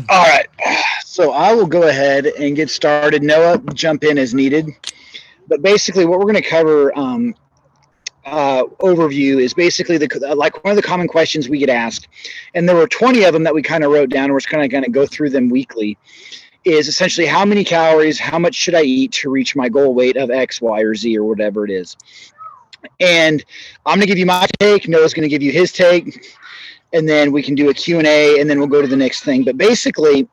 All right. So I will go ahead and get started. Noah, jump in as needed. But basically, what we're going to cover overview is basically like one of the common questions we get asked, and there were 20 of them that we kind of wrote down. And we're kind of going to go through them weekly. Is essentially how many calories, how much should I eat to reach my goal weight of X, Y, or Z, or whatever it is. And I'm going to give you my take. Noah's going to give you his take, and then we can do a Q&A, and then we'll go to the next thing. But basically,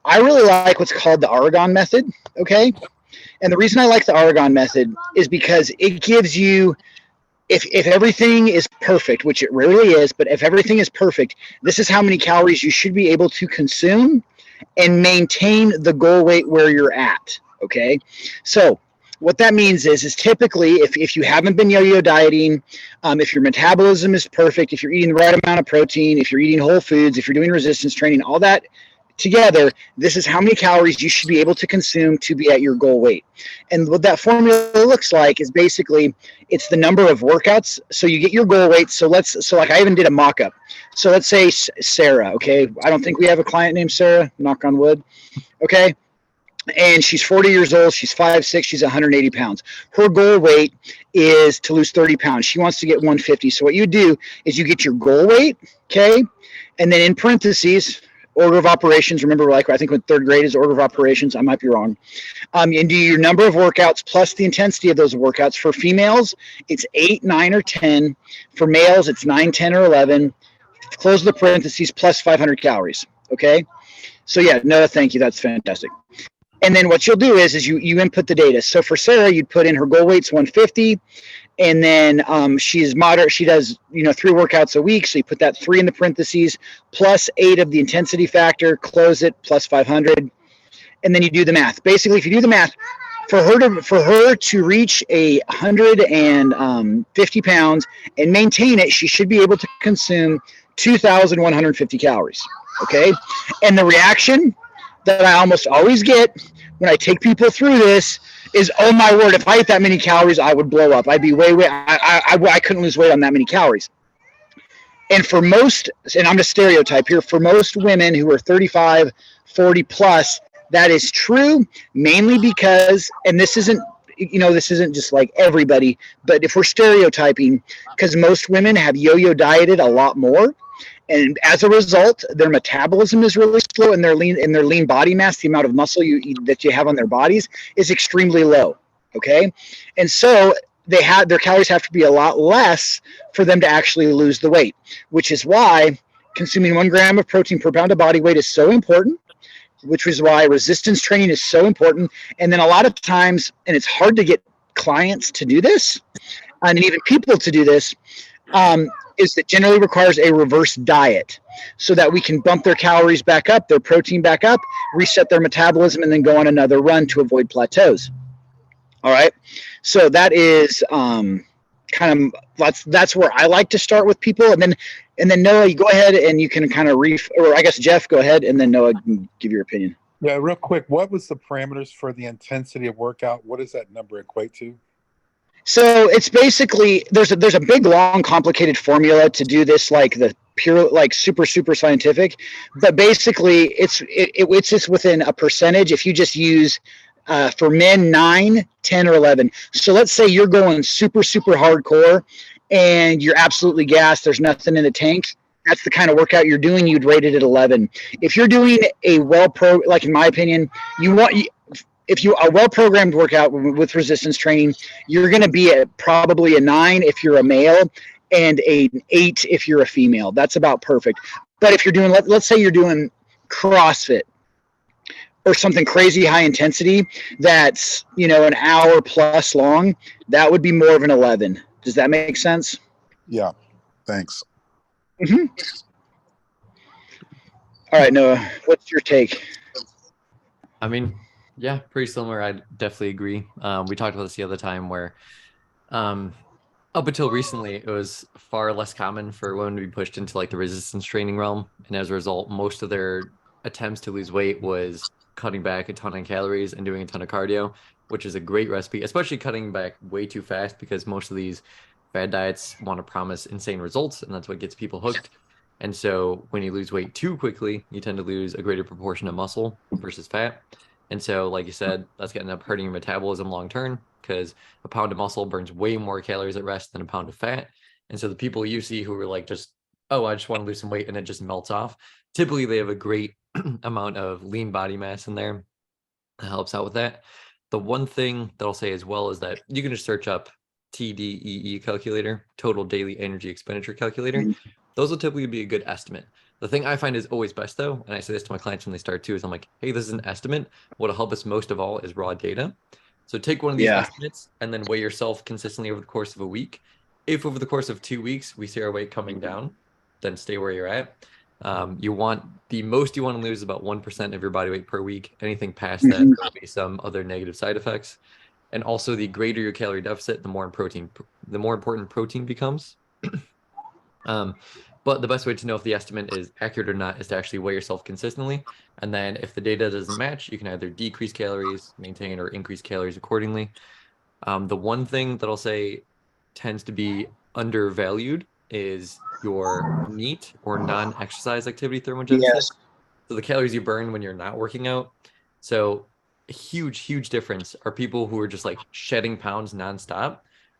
I really like what's called the Argon method. Okay. And the reason I like the Argon method is because it gives you, if everything is perfect, which it rarely is, but if everything is perfect, this is how many calories you should be able to consume and maintain the goal weight where you're at. Okay. So what that means is typically if you haven't been yo-yo dieting, if your metabolism is perfect, if you're eating the right amount of protein, if you're eating whole foods, if you're doing resistance training, all that together, this is how many calories you should be able to consume to be at your goal weight. And what that formula looks like is basically it's the number of workouts. So you get your goal weight. So like I even did a mock-up. So let's say Sarah, okay? I don't think we have a client named Sarah, knock on wood, okay? And she's 40 years old. She's 5'6". She's 180 pounds. Her goal weight is to lose 30 pounds. She wants to get 150. So what you do is you get your goal weight, okay? And then in parentheses, order of operations. Remember, like I think when third grade is order of operations. I might be wrong. And do your number of workouts plus the intensity of those workouts. For females, it's 8, 9, or 10. For males, it's 9, 10, or 11. Close the parentheses plus 500 calories. Okay. So yeah, no, thank you. That's fantastic. And then what you'll do is you input the data. So for Sarah, you'd put in her goal weight's 150. And then she's moderate. She does, 3 workouts a week. So you put that 3 in the parentheses, plus 8 of the intensity factor, close it, plus 500. And then you do the math. Basically, if you do the math, for her to reach 150 pounds and maintain it, she should be able to consume 2,150 calories. Okay. And the reaction that I almost always get when I take people through this is, oh my word, if I ate that many calories, I would blow up. I'd be I couldn't lose weight on that many calories. And for most, and I'm a stereotype here, for most women who are 35, 40 plus, that is true, mainly because, and this isn't just like everybody, but if we're stereotyping, because most women have yo-yo dieted a lot more. And as a result, their metabolism is really slow, and their lean body mass, the amount of muscle that you have on their bodies, is extremely low. Okay, and so their calories have to be a lot less for them to actually lose the weight, which is why consuming 1 gram of protein per pound of body weight is so important. Which is why resistance training is so important. And then a lot of times, and it's hard to get clients to do this, and even people to do this. Is that generally requires a reverse diet so that we can bump their calories back up, their protein back up, reset their metabolism, and then go on another run to avoid plateaus. All right. So that is kind of that's where I like to start with people, and then Noah, you go ahead and you can kind of or I guess Jeff, go ahead, and then Noah can give your opinion. Yeah, real quick, what was the parameters for the intensity of workout? What does that number equate to? So it's basically there's a big, long, complicated formula to do this, like the pure, like super scientific. But basically, it's just within a percentage. If you just use for men 9, 10, or 11. So let's say you're going super hardcore, and you're absolutely gassed. There's nothing in the tank. That's the kind of workout you're doing. You'd rate it at 11. If you're doing a like in my opinion, if you a well-programmed workout with resistance training, you're going to be at probably a 9 if you're a male and an 8 if you're a female. That's about perfect. But if you're doing, let's say you're doing CrossFit or something crazy high intensity that's, an hour plus long, that would be more of an 11. Does that make sense? Yeah. Thanks. Mm-hmm. All right, Noah, what's your take? I mean, yeah, pretty similar. I definitely agree. We talked about this the other time where up until recently, it was far less common for women to be pushed into like the resistance training realm. And as a result, most of their attempts to lose weight was cutting back a ton of calories and doing a ton of cardio, which is a great recipe, especially cutting back way too fast because most of these fad diets want to promise insane results. And that's what gets people hooked. And so when you lose weight too quickly, you tend to lose a greater proportion of muscle versus fat. And so, like you said, that's going to end up hurting your metabolism long term because a pound of muscle burns way more calories at rest than a pound of fat. And so the people you see who are like just, oh, I just want to lose some weight and it just melts off, typically they have a great amount of lean body mass in there that helps out with that. The one thing that I'll say as well is that you can just search up TDEE calculator, total daily energy expenditure calculator. Those will typically be a good estimate. The thing I find is always best though, and I say this to my clients when they start too, is I'm like, hey, this is an estimate. What'll help us most of all is raw data. So take one of these estimates and then weigh yourself consistently over the course of a week. If over the course of 2 weeks we see our weight coming down, then stay where you're at. You want the most you want to lose is about 1% of your body weight per week. Anything past that, there'll be some other negative side effects. And also, the greater your calorie deficit, the more important protein becomes. But the best way to know if the estimate is accurate or not is to actually weigh yourself consistently. And then if the data doesn't match, you can either decrease calories, maintain, or increase calories accordingly. The one thing that I'll say tends to be undervalued is your NEAT or non-exercise activity thermogenesis. Yes. So the calories you burn when you're not working out. So a huge difference are people who are just like shedding pounds nonstop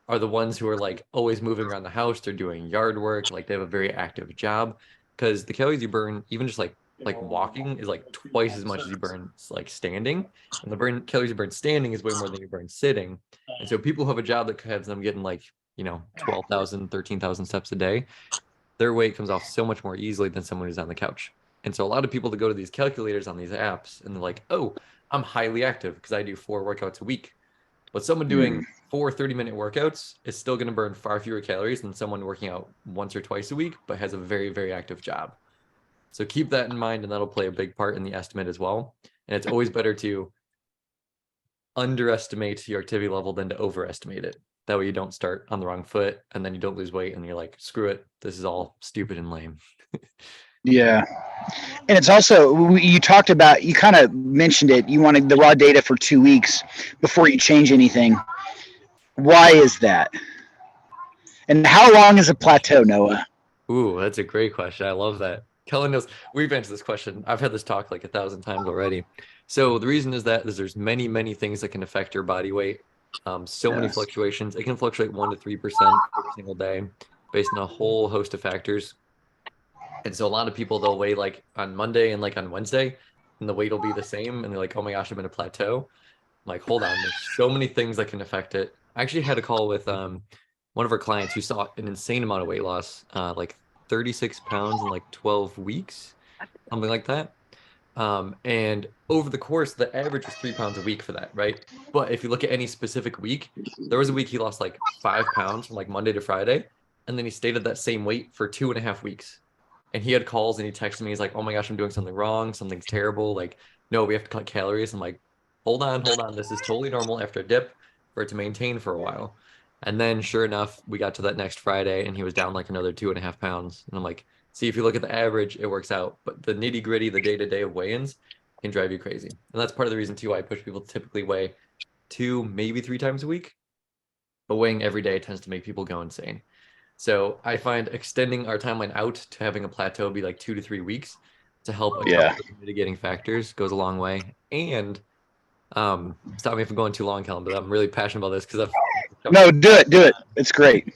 are the ones who are like always moving around the house. They're doing yard work, like they have a very active job. Because the calories you burn, even just like walking, is like twice as much as you burn like standing. And the calories you burn standing is way more than you burn sitting. And so people who have a job that has them getting like, 12,000, 13,000 steps a day, their weight comes off so much more easily than someone who's on the couch. And so a lot of people that go to these calculators on these apps and they're like, oh, I'm highly active because I do 4 workouts a week. But someone doing 4 30-minute workouts is still going to burn far fewer calories than someone working out once or twice a week, but has a very, very active job. So keep that in mind, and that'll play a big part in the estimate as well. And it's always better to underestimate your activity level than to overestimate it. That way you don't start on the wrong foot and then you don't lose weight and you're like, screw it, this is all stupid and lame. Yeah. And it's also, you talked about, you kind of mentioned it, you wanted the raw data for 2 weeks before you change anything. Why is that? And how long is a plateau, Noah? Ooh, that's a great question. I love that. Kellen knows. We've answered this question. I've had this talk like 1,000 times already. So the reason is that there's many things that can affect your body weight. Many fluctuations. It can fluctuate 1 to 3% every single day based on a whole host of factors. And so a lot of people, they'll weigh like on Monday and like on Wednesday, and the weight will be the same. And they're like, oh my gosh, I'm in a plateau. I'm like, hold on, there's so many things that can affect it. I actually had a call with one of our clients who saw an insane amount of weight loss, like 36 pounds in like 12 weeks, something like that. And over the course, the average was 3 pounds a week for that, right? But if you look at any specific week, there was a week he lost like 5 pounds from like Monday to Friday, and then he stayed at that same weight for 2.5 weeks. And he had calls and he texted me, he's like, oh my gosh, I'm doing something wrong, something's terrible. Like, no, we have to cut calories. I'm like, hold on. This is totally normal after a dip for it to maintain for a while. And then sure enough, we got to that next Friday and he was down like another 2.5 pounds. And I'm like, see, if you look at the average, it works out. But the nitty gritty, the day-to-day of weigh-ins can drive you crazy. And that's part of the reason too, why I push people to typically weigh 2, maybe 3 times a week. But weighing every day tends to make people go insane. So I find extending our timeline out to having a plateau be like 2 to 3 weeks to help account for mitigating factors goes a long way. And stop me if I'm going too long, Kellen, but I'm really passionate about this because No, do it. It's great.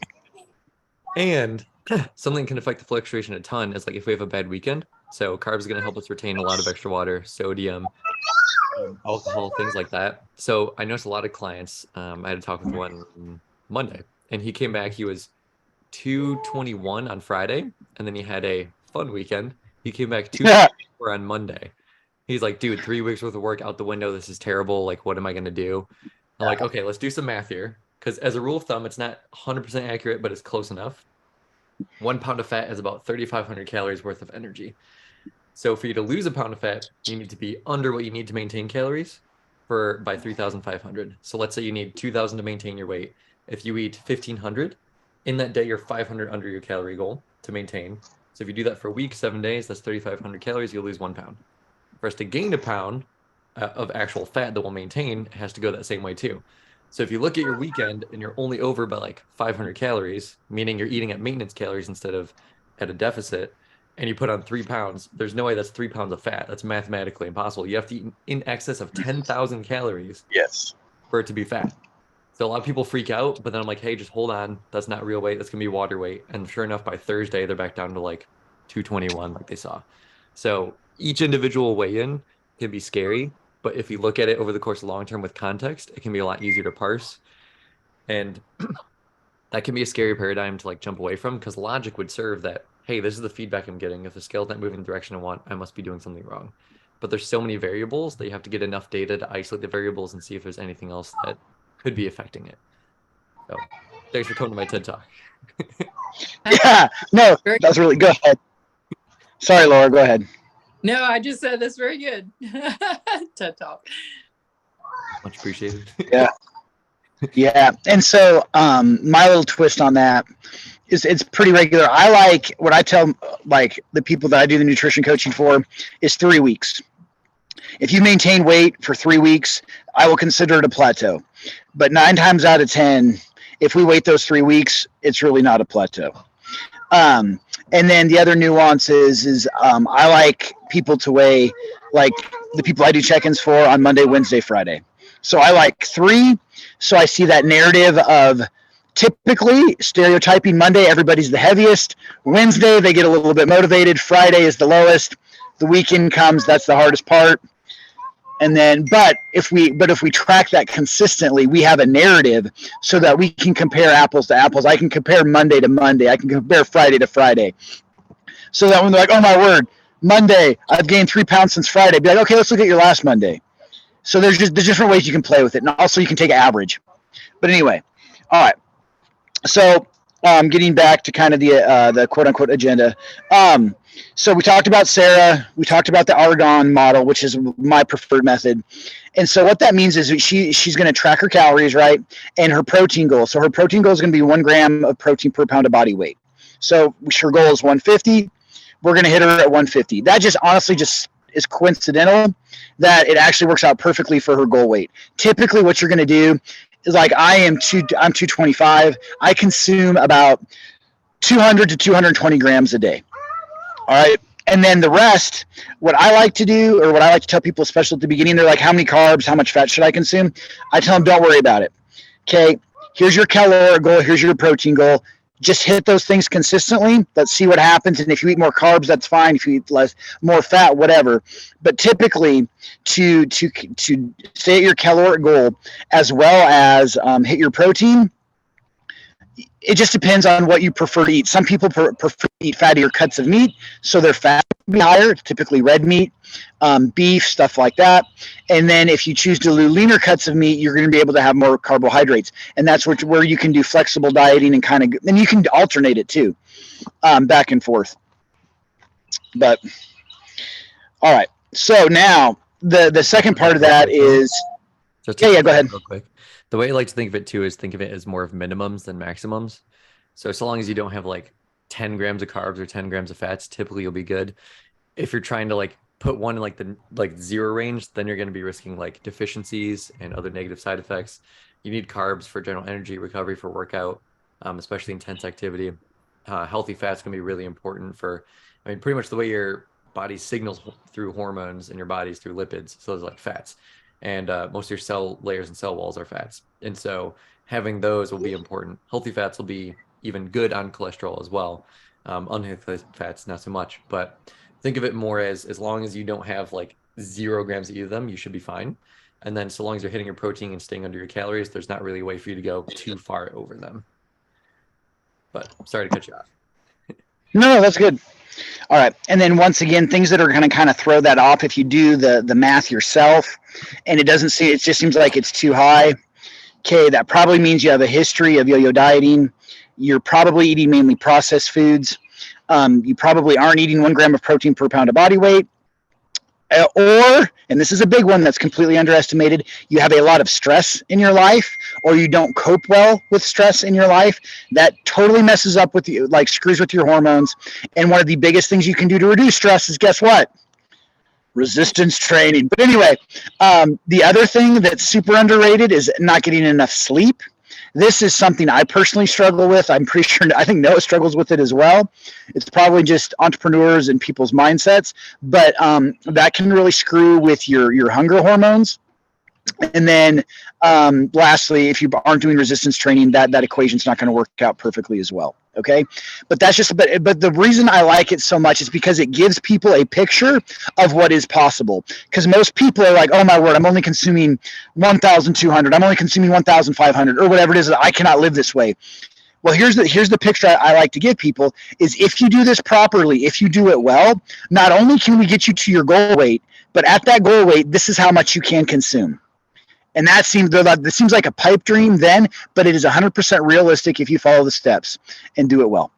And something can affect the fluctuation a ton is like if we have a bad weekend. So carbs is going to help us retain a lot of extra water, sodium, alcohol, things like that. So I noticed a lot of clients. I had to talk with one Monday, and he came back. He was 221 on Friday, and then he had a fun weekend. He came back 224 on Monday. He's like, dude, 3 weeks worth of work out the window. This is terrible. Like, what am I going to do? I'm like, okay, let's do some math here. Because as a rule of thumb, it's not 100% accurate, but it's close enough. 1 pound of fat is about 3,500 calories worth of energy. So for you to lose a pound of fat, you need to be under what you need to maintain calories by 3,500. So let's say you need 2,000 to maintain your weight. If you eat 1,500, in that day, you're 500 under your calorie goal to maintain. So if you do that for a week, 7 days, that's 3,500 calories, you'll lose 1 pound. For us to gain a pound of actual fat that will maintain, it has to go that same way too. So if you look at your weekend and you're only over by like 500 calories, meaning you're eating at maintenance calories instead of at a deficit, and you put on 3 pounds, there's no way that's 3 pounds of fat. That's mathematically impossible. You have to eat in excess of 10,000 calories Yes. for it to be fat. So a lot of people freak out, but then I'm like, hey, just hold on. That's not real weight. That's gonna be water weight. And sure enough, by Thursday, they're back down to like 221, like they saw. So each individual weigh-in can be scary, but if you look at it over the course of long term with context, it can be a lot easier to parse. And that can be a scary paradigm to like jump away from, because logic would serve that, hey, this is the feedback I'm getting. If the scale's not moving in the direction I want, I must be doing something wrong. But there's so many variables that you have to get enough data to isolate the variables and see if there's anything else that could be affecting it. So thanks for coming to my TED Talk. Yeah, no, that's really good. Go ahead. Sorry, Laura, go ahead. No, I just said that's very good. TED Talk. Much appreciated. Yeah. Yeah. And so my little twist on that is it's pretty regular. I like what I tell like the people that I do the nutrition coaching for is 3 weeks. If you maintain weight for 3 weeks, I will consider it a plateau. But 9 times out of 10, if we wait those 3 weeks, it's really not a plateau. And then the other nuance is I like people to weigh, like the people I do check-ins for on Monday, Wednesday, Friday. So I like 3. So I see that narrative of typically stereotyping Monday, everybody's the heaviest. Wednesday, they get a little bit motivated. Friday is the lowest. The weekend comes, that's the hardest part. And then, but if we track that consistently, we have a narrative so that we can compare apples to apples. I can compare Monday to Monday. I can compare Friday to Friday. So that when they're like, oh my word, Monday, I've gained 3 pounds since Friday. Be like, okay, let's look at your last Monday. So there's different ways you can play with it. And also you can take an average. But anyway, all right. So getting back to kind of the quote unquote agenda. So we talked about Sarah. We talked about the Argon model, which is my preferred method. And so what that means is she's going to track her calories, right? And her protein goal. So her protein goal is going to be 1 gram of protein per pound of body weight. So her goal is 150. We're going to hit her at 150. That just honestly just is coincidental that it actually works out perfectly for her goal weight. Typically what you're going to do is like I'm 225. I consume about 200 to 220 grams a day. All right. And then the rest, what I like to do, or what I like to tell people, especially at the beginning, they're like, how many carbs, how much fat should I consume? I tell them, don't worry about it. Okay. Here's your calorie goal. Here's your protein goal. Just hit those things consistently. Let's see what happens. And if you eat more carbs, that's fine. If you eat more fat, whatever. But typically to stay at your caloric goal as well as hit your protein, it just depends on what you prefer to eat. Some people prefer to eat fattier cuts of meat, so their fat will be higher, typically red meat, beef, stuff like that. And then if you choose to do leaner cuts of meat, you're going to be able to have more carbohydrates. And that's where you can do flexible dieting and you can alternate it too, back and forth. But, all right. So now the second part of that is, yeah, go ahead. Real quick. The way I like to think of it too is think of it as more of minimums than maximums. So long as you don't have like 10 grams of carbs or 10 grams of fats, typically you'll be good. If you're trying to like put one in like the 0 range, then you're going to be risking like deficiencies and other negative side effects. You need carbs for general energy, recovery, for workout, especially intense activity. Healthy fats can be really important for, pretty much the way your body signals through hormones in your bodies through lipids. So those are like fats. And most of your cell layers and cell walls are fats. And so having those will be important. Healthy fats will be even good on cholesterol as well. Unhealthy fats, not so much. But think of it more as long as you don't have like 0 grams of either of them, you should be fine. And then so long as you're hitting your protein and staying under your calories, there's not really a way for you to go too far over them. But sorry to cut you off. No, that's good. All right. And then once again, things that are going to kind of throw that off if you do the math yourself and it just seems like it's too high. Okay, that probably means you have a history of yo-yo dieting. You're probably eating mainly processed foods. You probably aren't eating 1 gram of protein per pound of body weight. Or, and this is a big one that's completely underestimated, you have a lot of stress in your life, or you don't cope well with stress in your life. That totally messes up with you, like screws with your hormones. And one of the biggest things you can do to reduce stress is, guess what? Resistance training. But anyway, the other thing that's super underrated is not getting enough sleep. This is something I personally struggle with. I'm pretty sure, I think Noah struggles with it as well. It's probably just entrepreneurs and people's mindsets, but that can really screw with your hunger hormones. And then lastly, if you aren't doing resistance training, that equation's not going to work out perfectly as well. Okay. But that's just, but the reason I like it so much is because it gives people a picture of what is possible. Because most people are like, oh my word, I'm only consuming 1,200. I'm only consuming 1,500 or whatever it is. I cannot live this way. Well, here's the picture I like to give people is if you do this properly, if you do it well, not only can we get you to your goal weight, but at that goal weight, this is how much you can consume. And that seems like a pipe dream then, but it is 100% realistic if you follow the steps and do it well.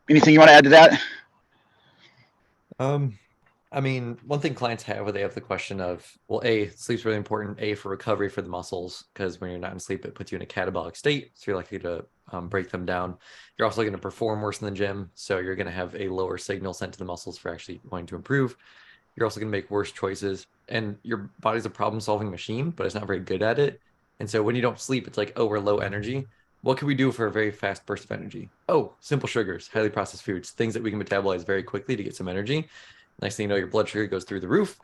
Anything you want to add to that? I mean, one thing clients have where they have the question of, well, A, sleep's really important, A, for recovery for the muscles, because when you're not in sleep, it puts you in a catabolic state, so you're likely to break them down. You're also going to perform worse in the gym, so you're going to have a lower signal sent to the muscles for actually wanting to improve. You're also going to make worse choices, and your body's a problem-solving machine, but it's not very good at it. And so when you don't sleep, it's like, oh, we're low energy. What can we do for a very fast burst of energy? Oh, simple sugars, highly processed foods, things that we can metabolize very quickly to get some energy. Next thing you know, your blood sugar goes through the roof,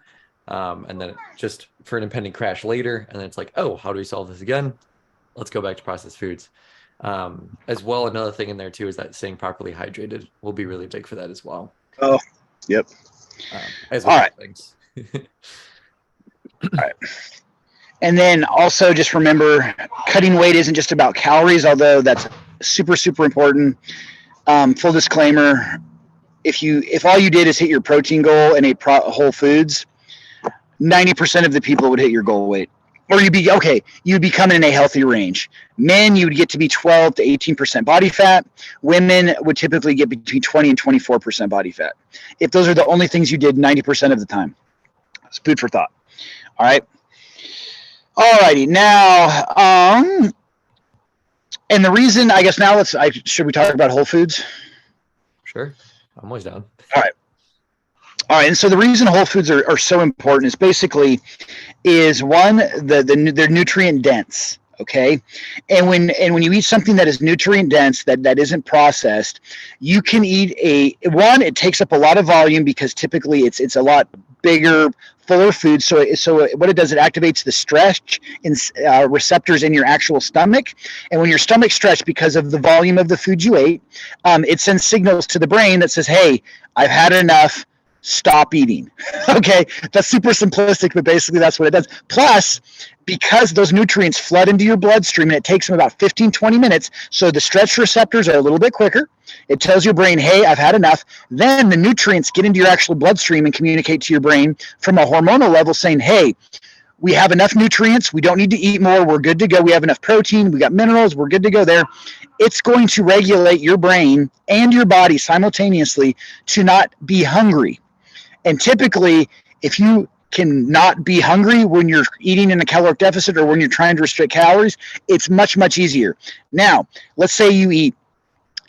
and then just for an impending crash later, and then it's like, oh, how do we solve this again? Let's go back to processed foods. As well, another thing in there too is that staying properly hydrated will be really big for that as well. Oh, yep. As all right. Things. All right. And then also just remember, cutting weight isn't just about calories, although that's super, super important. Full disclaimer, if all you did is hit your protein goal and ate whole foods, 90% of the people would hit your goal weight. Or you'd be coming in a healthy range. Men, you would get to be 12 to 18% body fat. Women would typically get between 20 and 24% body fat. If those are the only things you did 90% of the time. It's food for thought. All right. All righty. Now, and the reason, I guess now should we talk about whole foods? Sure. I'm always down. All right. And so the reason whole foods are so important is basically one, they're nutrient dense. Okay. And when you eat something that is nutrient dense, that isn't processed, you can eat it takes up a lot of volume because typically it's a lot bigger, fuller food. So what it does, it activates the stretch in receptors in your actual stomach. And when your stomach's stretched because of the volume of the food you ate, it sends signals to the brain that says, hey, I've had enough. Stop eating. Okay, that's super simplistic, but basically that's what it does. Plus, because those nutrients flood into your bloodstream, and it takes them about 15-20 minutes, so the stretch receptors are a little bit quicker. It tells your brain, hey, I've had enough. Then the nutrients get into your actual bloodstream and communicate to your brain from a hormonal level saying, hey, we have enough nutrients. We don't need to eat more. We're good to go. We have enough protein. We got minerals. We're good to go there. It's going to regulate your brain and your body simultaneously to not be hungry. And typically, if you can not be hungry when you're eating in a caloric deficit or when you're trying to restrict calories, it's much, much easier. Now, let's say you eat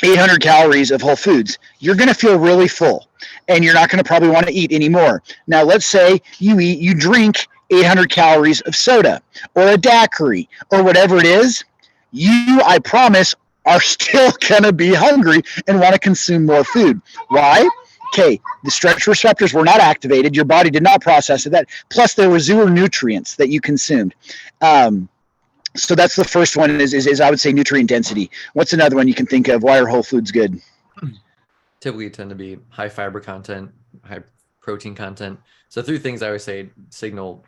800 calories of whole foods. You're going to feel really full, and you're not going to probably want to eat anymore. Now, let's say you drink 800 calories of soda or a daiquiri or whatever it is. I promise, are still going to be hungry and want to consume more food. Why? Okay, the stretch receptors were not activated. Your body did not process it. Plus, there were zero nutrients that you consumed. So that's the first one is I would say nutrient density. What's another one you can think of? Why are whole foods good? Typically tend to be high fiber content, high protein content. So 3 things I always say signal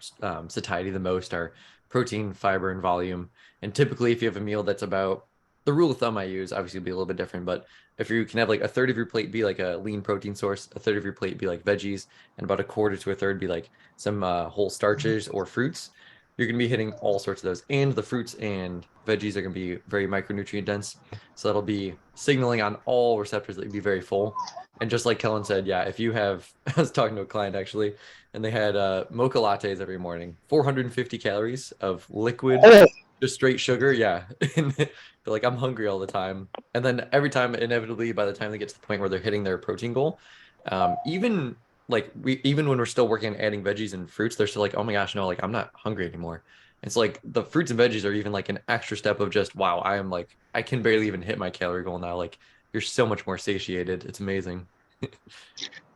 satiety the most are protein, fiber, and volume. And typically if you have a meal that's about, the rule of thumb I use obviously will be a little bit different, but if you can have like a third of your plate be like a lean protein source, a third of your plate be like veggies, and about a quarter to a third be like some whole starches or fruits, you're going to be hitting all sorts of those. And the fruits and veggies are going to be very micronutrient dense. So that'll be signaling on all receptors that you'd be very full. And just like Kellen said, yeah, if you have, I was talking to a client actually, and they had mocha lattes every morning, 450 calories of liquid, just straight sugar. Yeah. And they're like, I'm hungry all the time. And then every time, inevitably, by the time they get to the point where they're hitting their protein goal, even when we're still working on adding veggies and fruits, they're still like, oh my gosh, no, like I'm not hungry anymore. It's like the fruits and veggies are even like an extra step of just, wow, I can barely even hit my calorie goal now. Like you're so much more satiated. It's amazing.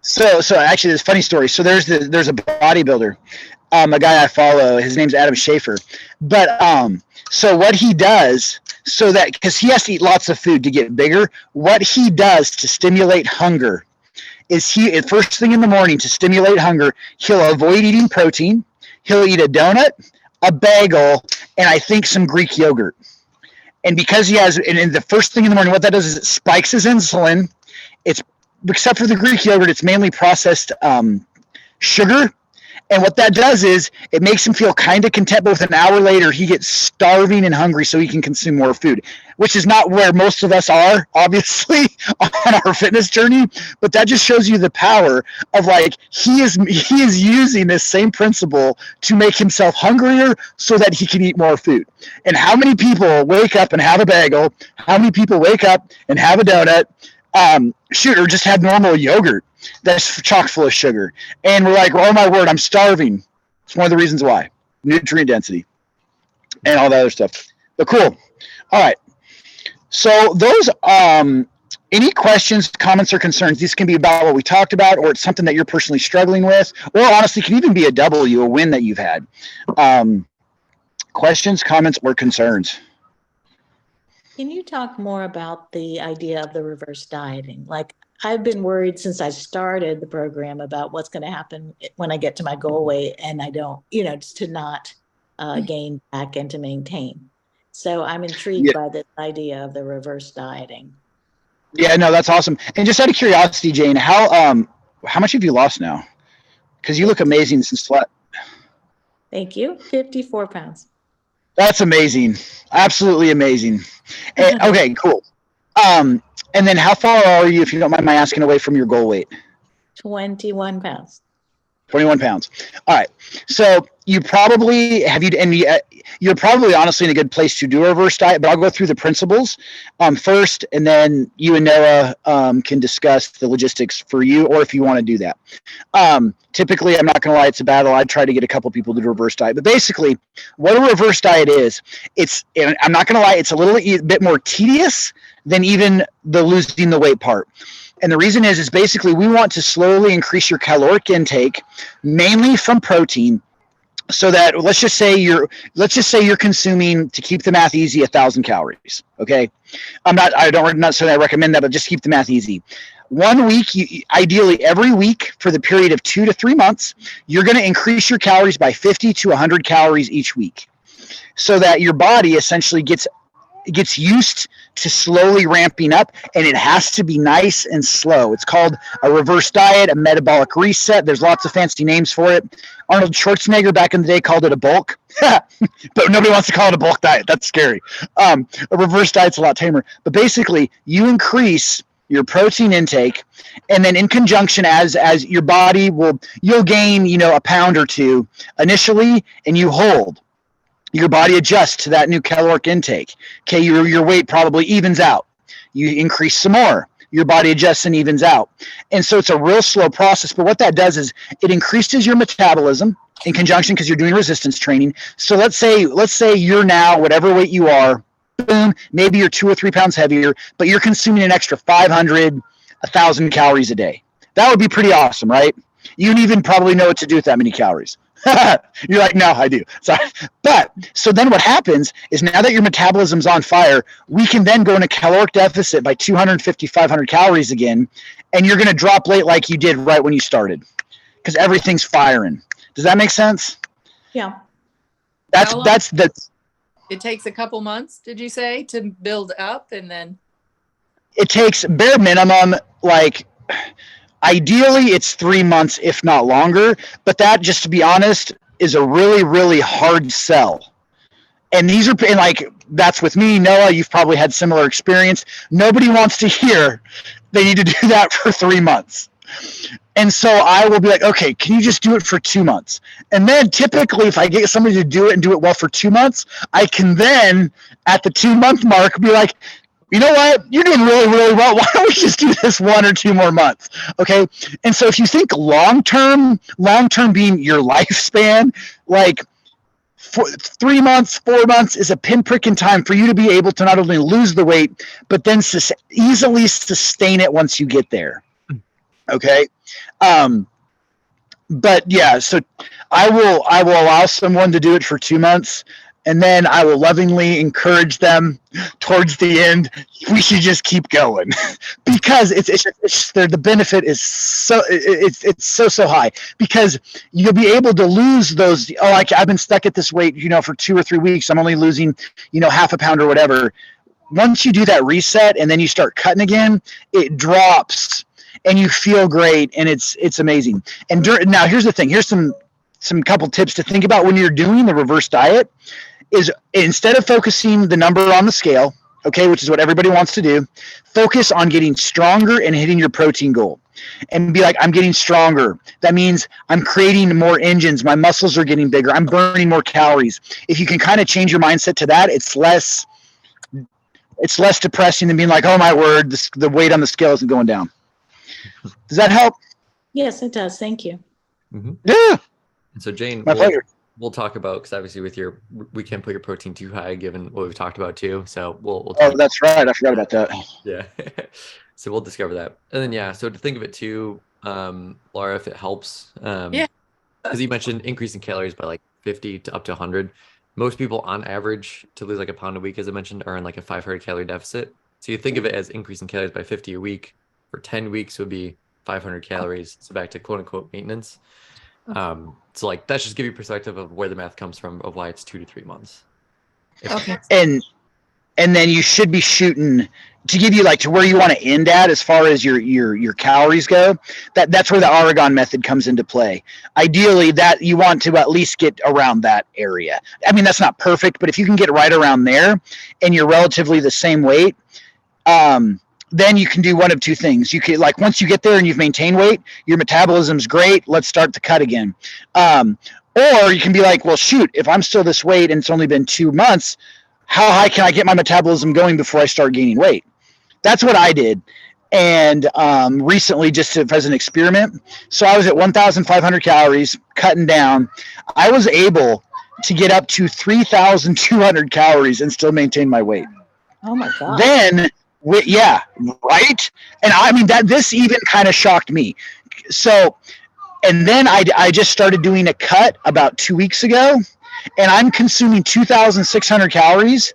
So actually, this funny story. So there's a bodybuilder, a guy I follow. His name's Adam Schaefer. But so what he does, so that because he has to eat lots of food to get bigger, what he does to stimulate hunger is first thing in the morning to stimulate hunger, he'll avoid eating protein. He'll eat a donut, a bagel, and I think some Greek yogurt. And because he has, and the first thing in the morning, what that does is it spikes his insulin. It's except for the Greek yogurt, it's mainly processed sugar. And what that does is it makes him feel kind of content, but with an hour later, he gets starving and hungry so he can consume more food, which is not where most of us are, obviously, on our fitness journey. But that just shows you the power of like he is using this same principle to make himself hungrier so that he can eat more food. And how many people wake up and have a bagel? How many people wake up and have a donut? Or just had normal yogurt that's chock full of sugar, and we're like, oh my word, I'm starving. It's one of the reasons why. Nutrient density and all that other stuff. But cool. All right. So those any questions, comments, or concerns? These can be about what we talked about, or it's something that you're personally struggling with, or honestly can even be a win that you've had. Questions, comments, or concerns? Can you talk more about the idea of the reverse dieting? Like, I've been worried since I started the program about what's going to happen when I get to my goal weight and I don't, just to not gain back and to maintain. So I'm intrigued by this idea of the reverse dieting. Yeah, no, that's awesome. And just out of curiosity, Jane, how much have you lost now? Because you look amazing since what? Thank you. 54 pounds. That's amazing. Absolutely amazing. And, okay, cool. And then how far are you, if you don't mind my asking, away from your goal weight? 21 pounds. 21 pounds. All right. So you probably you're probably honestly in a good place to do a reverse diet, but I'll go through the principles first, and then you and Noah can discuss the logistics for you, or if you want to do that. Typically, I'm not going to lie, it's a battle. I try to get a couple people to do a reverse diet, but basically what a reverse diet is, and I'm not going to lie, it's a little bit more tedious than even the losing the weight part. And the reason is basically we want to slowly increase your caloric intake, mainly from protein, so that let's just say you're consuming, to keep the math easy, 1,000 calories. Okay, I don't necessarily recommend that, but just keep the math easy. 1 week, ideally every week for the period of 2 to 3 months, you're going to increase your calories by 50 to 100 calories each week, so that your body essentially gets used to slowly ramping up, and it has to be nice and slow. It's called a reverse diet, a metabolic reset. There's lots of fancy names for it. Arnold Schwarzenegger back in the day called it a bulk, but nobody wants to call it a bulk diet. That's scary. A reverse diet's a lot tamer. But basically, you increase your protein intake, and then in conjunction, as your body you'll gain, a pound or two initially, and you hold. Your body adjusts to that new caloric intake. Okay, your weight probably evens out. You increase some more. Your body adjusts and evens out. And so it's a real slow process, but what that does is it increases your metabolism in conjunction, because you're doing resistance training. So let's say you're now whatever weight you are, boom, maybe you're 2 or 3 pounds heavier, but you're consuming an extra 500, 1,000 calories a day. That would be pretty awesome, right? You don't even probably know what to do with that many calories. You're like, no, I do. But so then what happens is, now that your metabolism's on fire, we can then go in a caloric deficit by 250, 500 calories again, and you're going to drop weight like you did right when you started, because everything's firing. Does that make sense? Yeah. It takes a couple months, did you say, to build up, and then? It takes bare minimum, like, ideally, it's 3 months, if not longer. But that, just to be honest, is a really, really hard sell. And that's with me, Noah. You've probably had similar experience. Nobody wants to hear they need to do that for 3 months. And so I will be like, okay, can you just do it for 2 months? And then typically, if I get somebody to do it and do it well for 2 months, I can then, at the 2 month mark, be like, you know what? You're doing really, really well. Why don't we just do this 1 or 2 more months? Okay. And so if you think long-term being your lifespan, like for 3 months, 4 months is a pinprick in time for you to be able to not only lose the weight, but then easily sustain it once you get there. Okay. But yeah, so I will allow someone to do it for 2 months, and then I will lovingly encourage them towards the end. We should just keep going because it's the benefit is it's so high, because you'll be able to lose those. Oh, I've been stuck at this weight, for 2 or 3 weeks. I'm only losing, half a pound or whatever. Once you do that reset and then you start cutting again, it drops and you feel great, and it's amazing. And now here's the thing. Here's some couple tips to think about when you're doing the reverse diet. Is instead of focusing the number on the scale, okay, which is what everybody wants to do, focus on getting stronger and hitting your protein goal. And be like, I'm getting stronger. That means I'm creating more engines. My muscles are getting bigger. I'm burning more calories. If you can kind of change your mindset to that, it's less depressing than being like, oh my word, the weight on the scale isn't going down. Does that help? Yes, it does. Thank you. Mm-hmm. Yeah. And so Jane, my pleasure. We'll talk about, because obviously we can't put your protein too high given what we've talked about too. So we'll oh, that's right. I forgot about that. Yeah. So we'll discover that. And then, yeah, so to think of it too, Lara, if it helps, Yeah. because you mentioned increasing calories by like 50 to up to 100. Most people on average to lose like a pound a week, as I mentioned, are in like a 500 calorie deficit. So you think of it as increasing calories by 50 a week for 10 weeks would be 500 calories. So back to quote unquote maintenance. So like that's just give you perspective of where the math comes from of why it's 2 to 3 months. Okay. And then you should be shooting to give you like to where you want to end at as far as your calories go. That's where the Argon method comes into play. Ideally, that you want to at least get around that area. I mean, that's not perfect, but if you can get right around there and you're relatively the same weight, then you can do one of two things. You can, like, once you get there and you've maintained weight, your metabolism's great. Let's start the cut again. Or you can be like, well, shoot, if I'm still this weight and it's only been 2 months, how high can I get my metabolism going before I start gaining weight? That's what I did. And recently, just as an experiment, so I was at 1,500 calories, cutting down. I was able to get up to 3,200 calories and still maintain my weight. Oh my God. Then, yeah, right? And I mean, this even kind of shocked me. So, and then I just started doing a cut about 2 weeks ago, and I'm consuming 2,600 calories,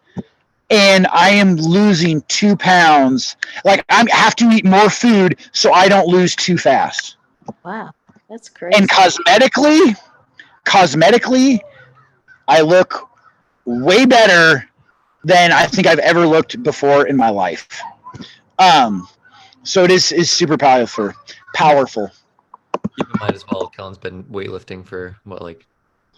and I am losing 2 pounds. Like, I have to eat more food so I don't lose too fast. Wow, that's crazy. And cosmetically, I look way better than I think I've ever looked before in my life. So it is super powerful. Keep in mind as well, Kellen's been weightlifting for what, like?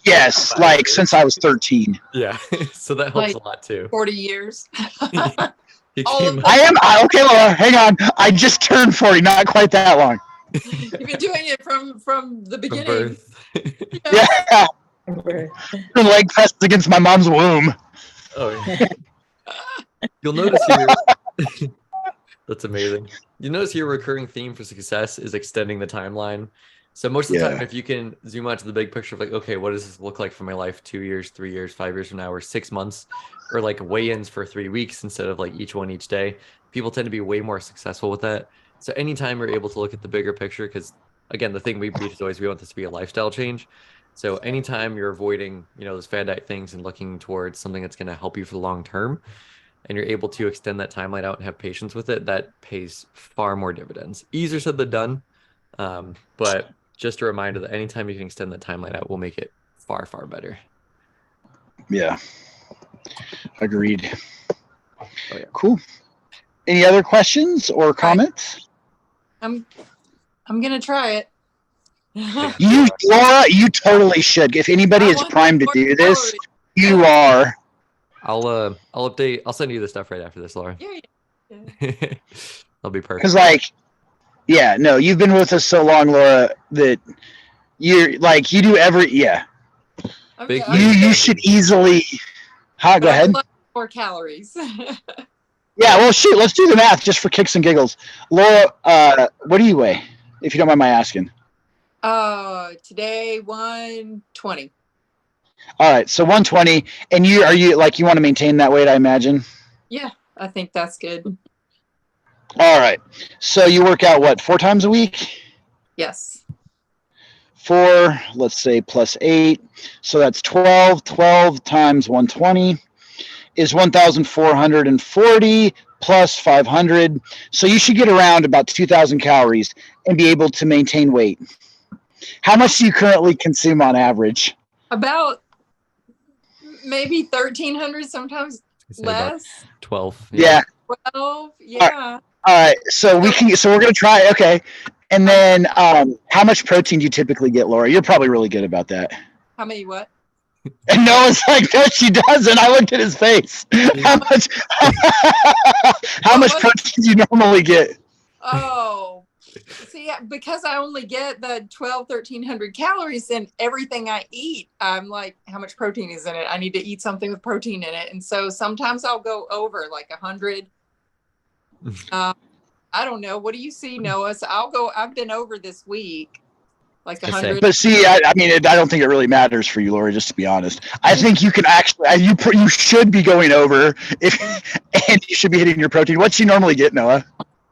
Yes, like years? Since I was 13. Yeah, so that helps like a lot too. 40 years. I am okay, Laura. Hang on, I just turned 40. Not quite that long. You've been doing it from the beginning. Yeah. Her leg pressed against my mom's womb. Oh, yeah. You'll notice here. That's amazing. You notice here a recurring theme for success is extending the timeline. So most of the time, if you can zoom out to the big picture of like, okay, what does this look like for my life 2 years, 3 years, 5 years from now, or 6 months, or like weigh-ins for 3 weeks instead of like each day, people tend to be way more successful with that. So anytime you're able to look at the bigger picture, because again, the thing we preach is always we want this to be a lifestyle change. So anytime you're avoiding, those fad diet things and looking towards something that's going to help you for the long term, and you're able to extend that timeline out and have patience with it, that pays far more dividends. Easier said than done, but just a reminder that anytime you can extend that timeline out will make it far, far better. Yeah, agreed. Oh, yeah. Cool. Any other questions or comments? I'm gonna try it. Laura, you totally should. If anybody is primed to do this, you are. I'll update. I'll send you the stuff right after this, Laura. Yeah. That'll be perfect. Because you've been with us so long, Laura, that you're like, you do you should easily. Go ahead. More calories. Yeah, well, shoot, let's do the math just for kicks and giggles. Laura, what do you weigh, if you don't mind my asking? Today 120. All right, so 120, and you want to maintain that weight, I imagine. Yeah, I think that's good. All right, so you work out what, 4 times a week? Yes. 4, let's say plus 8, so that's 12. 12 times 120 is 1,440 plus 500. So you should get around about 2,000 calories and be able to maintain weight. How much do you currently consume on average? About maybe 1,300, sometimes Say about less. 12. Yeah. 12, yeah. All right. So we're gonna try. Okay. And then, how much protein do you typically get, Laura? You're probably really good about that. How many what? And Noah's like, no, she doesn't. I looked at his face. How much? How much protein do you normally get? Oh, see, because I only get the 1,300 calories in everything I eat, I'm like, how much protein is in it? I need to eat something with protein in it. And so sometimes I'll go over like 100. I don't know. What do you see, Noah? So I've been over this week, like 100. But see, I mean, I don't think it really matters for you, Laura, just to be honest. I think you can actually, you should be going over and you should be hitting your protein. What's she normally get, Noah?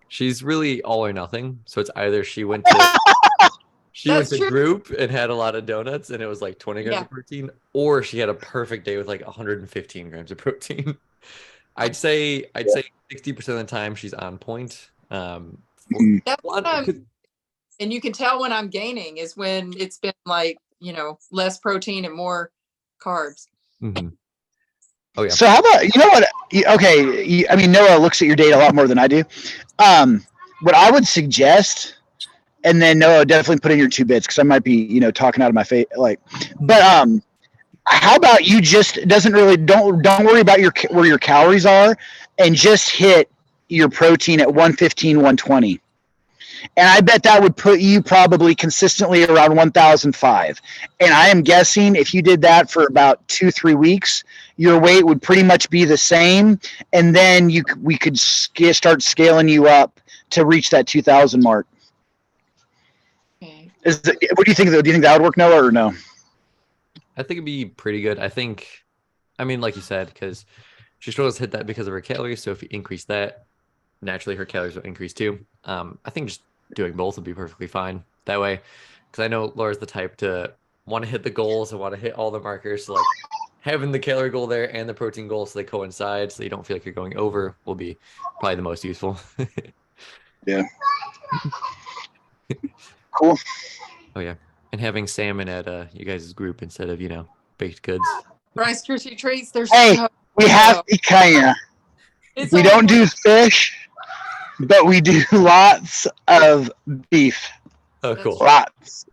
She's really all or nothing. So it's either she went to group and had a lot of donuts and it was like 20 grams of protein, or she had a perfect day with like 115 grams of protein. I'd say 60% of the time she's on point. That's what and you can tell when I'm gaining is when it's been like, less protein and more carbs. Mm-hmm. Oh yeah. So how about, you know what? Okay. I mean, Noah looks at your data a lot more than I do. What I would suggest, and then Noah, definitely put in your 2 bits, because I might be, talking out of my face. But how about you just don't worry about where your calories are, and just hit your protein at 115, 120. And I bet that would put you probably consistently around 1,005. And I am guessing if you did that for about 2-3 weeks, your weight would pretty much be the same. And then we could start scaling you up to reach that 2,000 mark. Okay. What do you think? Do you think that would work, Noah, or no? I think it'd be pretty good. I mean, like you said, because she struggles to hit that because of her calories. So if you increase that, naturally her calories will increase too. I think just doing both would be perfectly fine that way, because I know Laura's the type to want to hit the goals and want to hit all the markers. So like having the calorie goal there and the protein goal so they coincide, so you don't feel like you're going over, will be probably the most useful. Yeah. Cool. Oh yeah, and having salmon at you guys' group instead of baked goods. Rice Krispie treats. We have picanha. We don't do fish, but we do lots of beef. Oh, cool. Lots.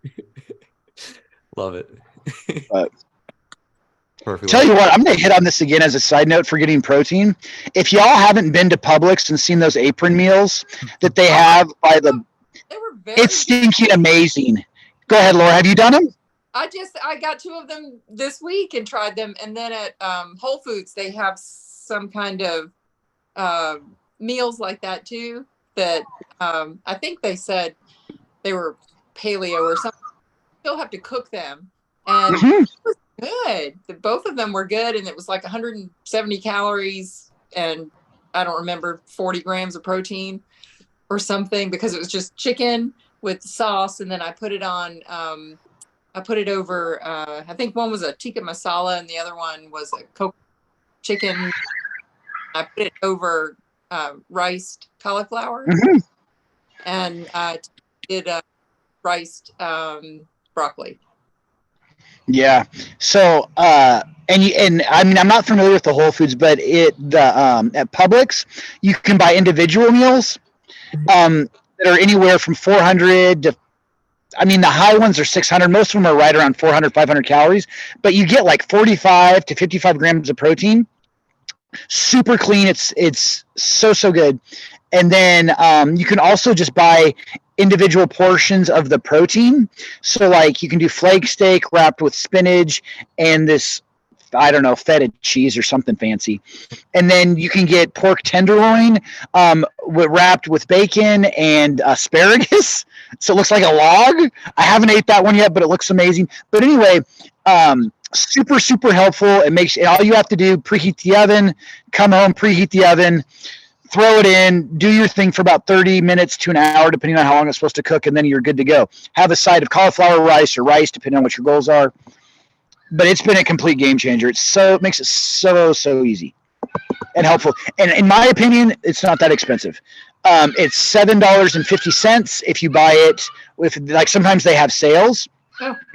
Love it. Perfect. Tell you what, I'm going to hit on this again as a side note for getting protein. If y'all haven't been to Publix and seen those apron meals that they have it's stinking amazing. Go ahead, Laura. Have you done them? I got 2 of them this week and tried them. And then at Whole Foods, they have some kind of meals like that too, that I think they said they were paleo or something. Still have to cook them, and it was good. Both of them were good, and it was like 170 calories, and I don't remember, 40 grams of protein or something, because it was just chicken with sauce, and then I put it on. I put it over. I think one was a tikka masala, and the other one was a coconut chicken. I put it over riced cauliflower, and did riced broccoli. Yeah. So and I mean, I'm not familiar with the Whole Foods, but at Publix you can buy individual meals that are anywhere from 400 to, I mean, the high ones are 600. Most of them are right around 400, 500 calories, but you get like 45 to 55 grams of protein. Super clean. It's so good. And then you can also just buy individual portions of the protein. So like you can do flake steak wrapped with spinach and this, I don't know, feta cheese or something fancy. And then you can get pork tenderloin wrapped with bacon and asparagus. So it looks like a log. I haven't ate that one yet, but it looks amazing. But anyway, super, super helpful. It makes all you have to do, preheat the oven, come home, preheat the oven, throw it in, do your thing for about 30 minutes to an hour, depending on how long it's supposed to cook, and then you're good to go. Have a side of cauliflower rice or rice, depending on what your goals are. But it's been a complete game changer. It makes it so easy and helpful. And in my opinion, it's not that expensive. It's $7.50 if you buy it with, like, sometimes they have sales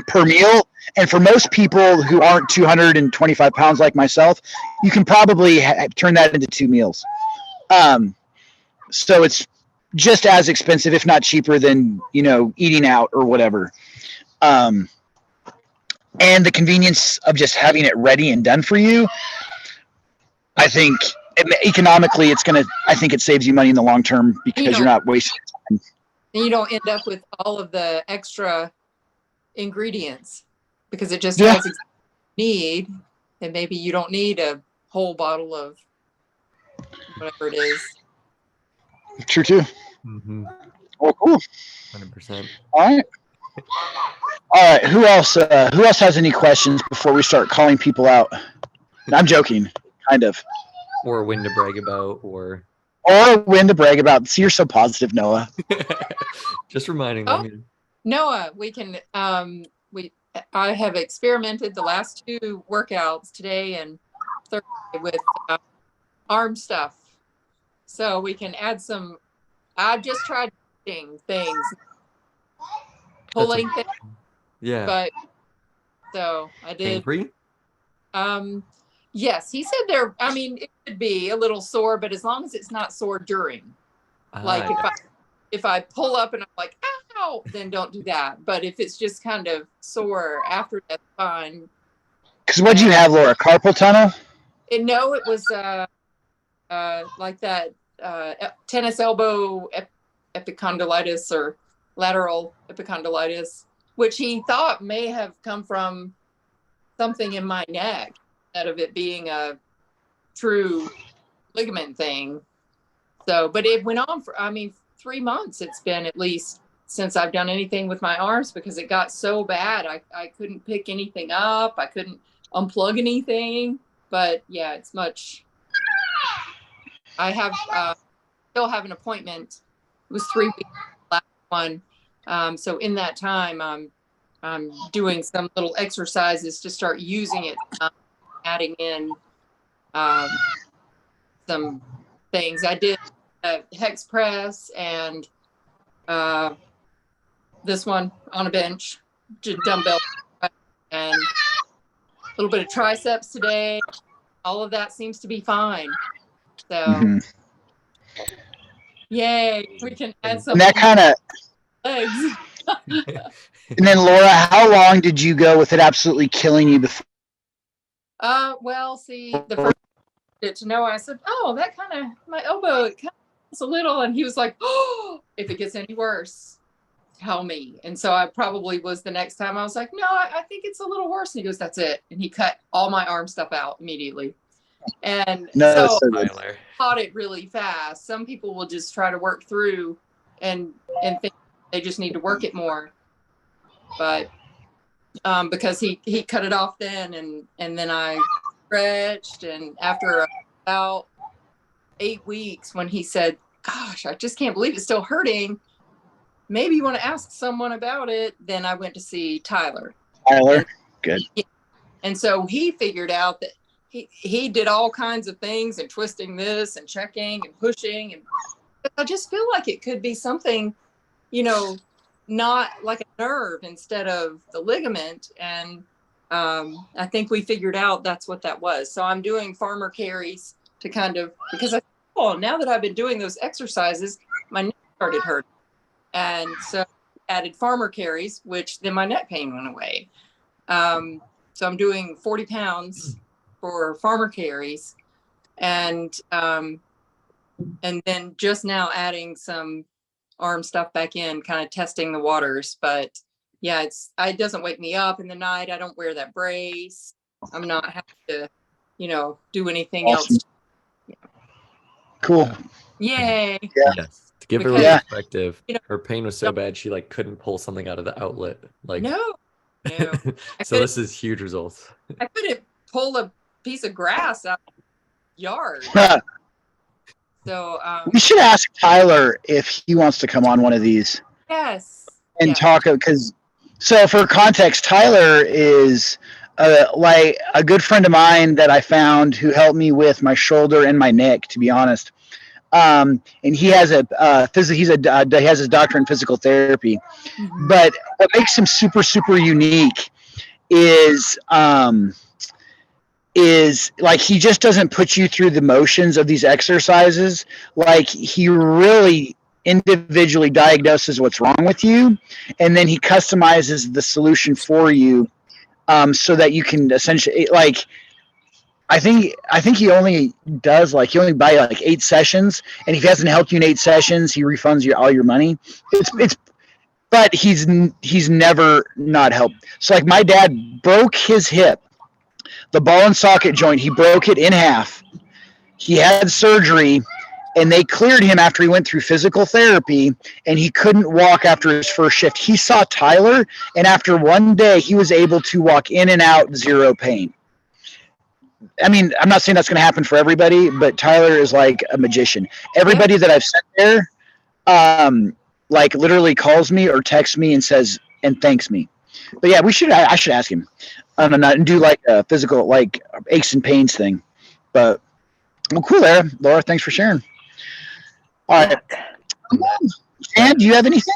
per meal. And for most people who aren't 225 pounds like myself, you can probably turn that into 2 meals. So it's just as expensive, if not cheaper, than, eating out or whatever. And the convenience of just having it ready and done for you, I think economically I think it saves you money in the long term because you're not wasting time. And you don't end up with all of the extra ingredients because it just Yeah. has exactly what you need, and maybe you don't need a whole bottle of whatever it is. True too. Mm-hmm. Well, cool. 100%. All right. Who else has any questions before we start calling people out? I'm joking, kind of. Or when to brag about, or when to brag about. See, you're so positive, Noah. just reminding Oh. them. Noah, we can I have experimented the last 2 workouts, today and Thursday, with arm stuff. So we can add some. I just tried doing things, pulling things, Yeah. but so I did. Pain-free? Yes, he said it could be a little sore, but as long as it's not sore during. Like if I pull up and I'm like, ow, then don't do that. But if it's just kind of sore after, that's fine. Because what'd you have, Laura? Carpal tunnel? No, it was like that tennis elbow epicondylitis or lateral epicondylitis, which he thought may have come from something in my neck, instead of it being a true ligament thing. So, but it went on for, 3 months it's been at least since I've done anything with my arms, because it got so bad. I couldn't pick anything up. I couldn't unplug anything. But yeah, it's much. I have still have an appointment. It was 3 weeks, last one. So in that time, I'm doing some little exercises to start using it, adding in some things. I did a hex press and this one on a bench, just dumbbell, and a little bit of triceps today. All of that seems to be fine. So, Yay, we can add some. And that kind of. Legs. And then, Laura, how long did you go with it absolutely killing you before? Well, see, the first to know, I said, "Oh, that kind of my elbow, it kind of hurts a little," and he was like, "Oh, if it gets any worse, tell me." And so I probably was the next time I was like, "No, I think it's a little worse." And he goes, "That's it," and he cut all my arm stuff out immediately. And so I caught it really fast. Some people will just try to work through and think they just need to work it more, but because he cut it off then, and then I stretched, and after about 8 weeks, when he said, "Gosh, I just can't believe it's still hurting. Maybe you want to ask someone about it," then I went to see Tyler. Good. And so he figured out that he did all kinds of things, and twisting this and checking and pushing, and I just feel like it could be something, not like a nerve instead of the ligament. And I think we figured out that's what that was. So I'm doing farmer carries to kind of, because now that I've been doing those exercises, my neck started hurting. And so added farmer carries, which then my neck pain went away. So I'm doing 40 pounds for farmer carries, and then just now adding some arm stuff back in, kind of testing the waters. But yeah, it doesn't wake me up in the night. I don't wear that brace. I'm not having to, do anything else. Yeah. Cool. Yay. Yeah. Yes. To give her a perspective, her pain was so bad she couldn't pull something out of the outlet. No. No. So this is huge results. I couldn't pull a piece of grass out of the yard. So we should ask Tyler if he wants to come on one of these yes. and Yeah. talk, because so for context, Tyler is like a good friend of mine that I found who helped me with my shoulder and my neck, to be honest. And he has a he has his doctorate in physical therapy. Mhm. But what makes him super unique is like he just doesn't put you through the motions of these exercises. Like he really individually diagnoses what's wrong with you, and then he customizes the solution for you, so that you can essentially, like, I think he only does, like, he only buy like 8 sessions, and if he hasn't helped you in 8 sessions, he refunds you all your money. But he's never not helped. So like my dad broke his hip, the ball and socket joint. He broke it in half. He had surgery, and they cleared him after he went through physical therapy, and he couldn't walk after his first shift. He saw Tyler, and after one day, he was able to walk in and out, zero pain. I mean, I'm not saying that's going to happen for everybody, but Tyler is like a magician. Everybody that I've sent there, like literally calls me or texts me and says and thanks me. But yeah, I should ask him and do like a physical, like, aches and pains thing. But well, cool, Laura. Thanks for sharing. All right, Jan, do you have anything?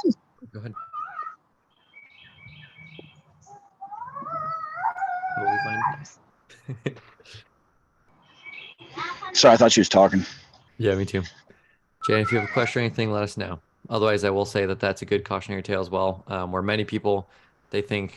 Go ahead. What will we find? Sorry, I thought she was talking. Yeah, me too. Jan, if you have a question or anything, let us know. Otherwise, I will say that that's a good cautionary tale as well, where many people, they think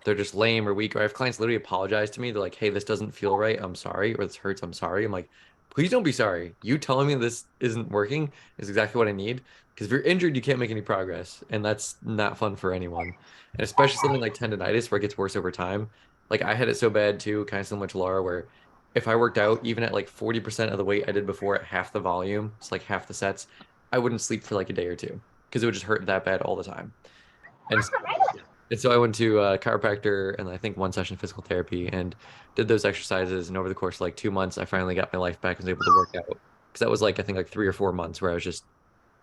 they're just lame or weak. Or I have clients literally apologize to me. They're like, hey, this doesn't feel right. I'm sorry. Or this hurts. I'm sorry. I'm like, please don't be sorry. You telling me this isn't working is exactly what I need. Because if you're injured, you can't make any progress. And that's not fun for anyone. And especially something like tendonitis where it gets worse over time. Like I had it so bad too, kind of similar to Lara, where if I worked out even at like 40% of the weight I did before at half the volume, it's like half the sets, I wouldn't sleep for like a day or two because it would just hurt that bad all the time. And so I went to a chiropractor and I think 1 session of physical therapy and did those exercises. And over the course of like 2 months, I finally got my life back and was able to work out. Because that was like, I think like 3 or 4 months where I was just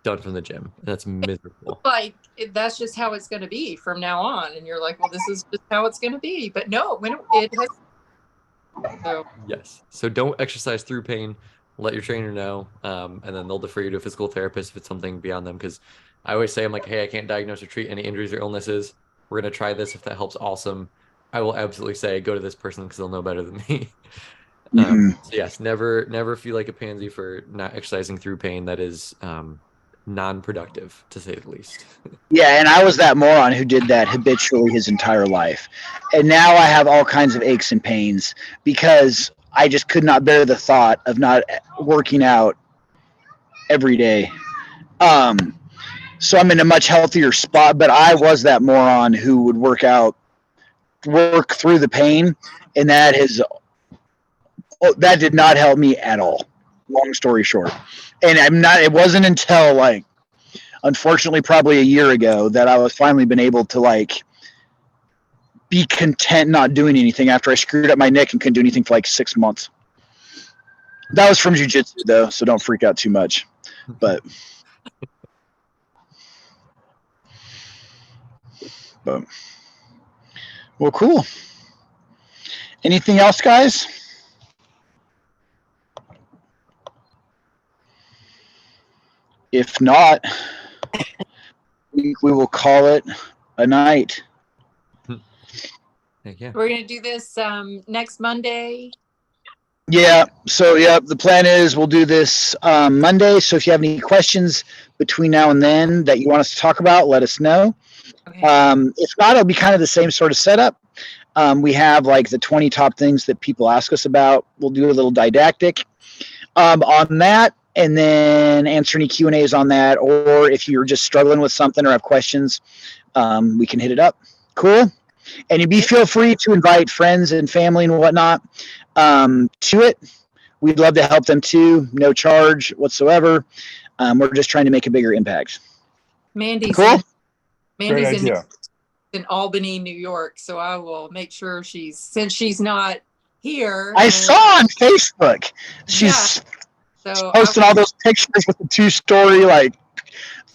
done from the gym. And that's miserable. Like that's just how it's going to be from now on. And you're like, well, this is just how it's going to be. But no, when it has. So. Yes. So don't exercise through pain. Let your trainer know. And then they'll defer you to a physical therapist if it's something beyond them. Because I always say, I'm like, hey, I can't diagnose or treat any injuries or illnesses. We're going to try this. If that helps, awesome. I will absolutely say go to this person because they'll know better than me. So yes, never feel like a pansy for not exercising through pain. That is non-productive, to say the least. Yeah, and I was that moron who did that habitually his entire life. And now I have all kinds of aches and pains because I just could not bear the thought of not working out every day. So I'm in a much healthier spot, but I was that moron who would work through the pain, and that did not help me at all. Long story short. And it wasn't until like, unfortunately, probably a year ago that I was finally been able to like be content not doing anything after I screwed up my neck and couldn't do anything for like 6 months. That was from jiu-jitsu though, so don't freak out too much. But well, cool. Anything else, guys? If not, we will call it a night. Yeah. We're going to do this next Monday. Yeah. So, the plan is we'll do this Monday. So if you have any questions between now and then that you want us to talk about, let us know. Okay. If not, it'll be kind of the same sort of setup. We have like the 20 top things that people ask us about. We'll do a little didactic on that, and then answer any Q&As on that. Or if you're just struggling with something or have questions, we can hit it up. Cool. And you feel free to invite friends and family and whatnot to it. We'd love to help them too. No charge whatsoever. We're just trying to make a bigger impact. Mandy's Cool. Great idea. in Albany, New York. So I will make sure since she's not here. I saw on Facebook. She's So posting all those pictures with the 2-story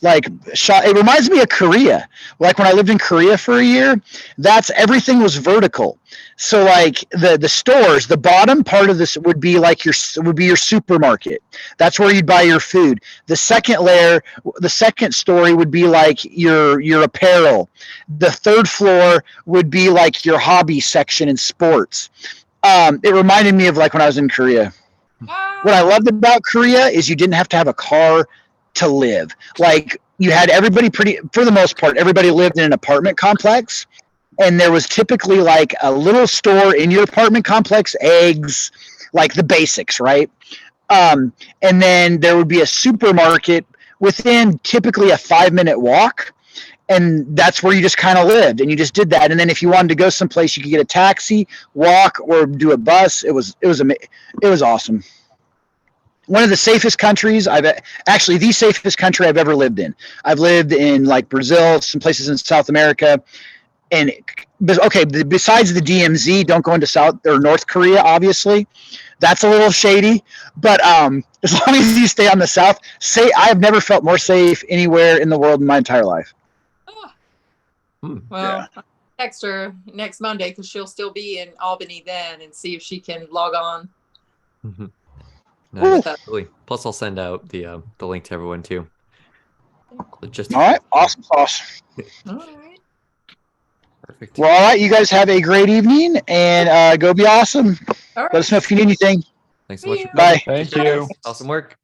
like shot. It reminds me of Korea. Like when I lived in Korea for a year, everything was vertical. So like the stores, the bottom part of this would be like your supermarket. That's where you'd buy your food. The second layer, the second story would be like your apparel. The third floor would be like your hobby section in sports. It reminded me of like when I was in Korea. What I loved about Korea is you didn't have to have a car to live. Like you had everybody for the most part, everybody lived in an apartment complex, and there was typically like a little store in your apartment complex, eggs, like the basics, right? And then there would be a supermarket within typically a 5-minute walk. And that's where you just kind of lived, and you just did that. And then if you wanted to go someplace, you could get a taxi, walk, or do a bus. It was awesome. One of the safest countries the safest country I've ever lived in. I've lived in like Brazil, some places in South America, and besides the DMZ, don't go into South or North Korea. Obviously, that's a little shady. But as long as you stay on the South, I have never felt more safe anywhere in the world in my entire life. Well, I'll text her next Monday because she'll still be in Albany then, and see if she can log on. Mm-hmm. No, absolutely. Plus, I'll send out the link to everyone too. Just all right, awesome sauce. All right, perfect. Well, all right, you guys have a great evening, and go be awesome. all right. Let us know if you need anything. Thanks so much. See For you. Bye. Thank you. Awesome work.